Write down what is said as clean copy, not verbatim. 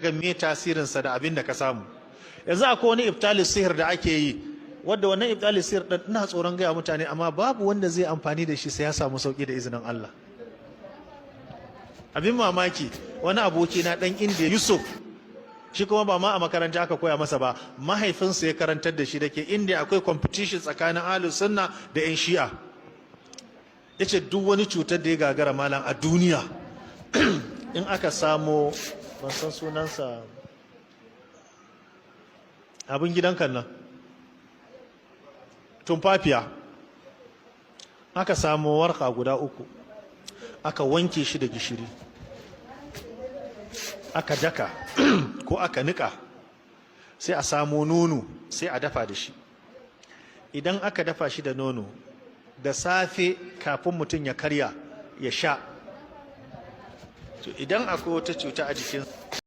ga me tasirinsa da abin da ka samu. Yanzu akwai wani ibtali sihir da ake yi, wadda wannan ibtali sihir ɗin ina tsoron gaya mutane, amma babu wanda zai amfani da shi sai ya samu sauki da izinin Allah. Abin mamaki, wani aboki na ɗan Indiya Yusuf, shi kuma ba ma a makaranta aka koya masa ba, mahaifinsa ya karantar da shi. Da ke Indiya akwai competition tsakanin ahlus sunna da 'yan shi'a. Ya ce duk wani cutar da ya gagara malam a duniya in aka samo, ban san sunansa, abin gidankan nan, tumfafiya, aka samo warka guda 3, aka wanke shi da gishiri, aka daka ko aka nika, sai a samo nono sai a dafa da shi. Idan aka dafa shi da nono, da safe kafin mutum ya karya ya sha, to idan akwai wata cuta a jikin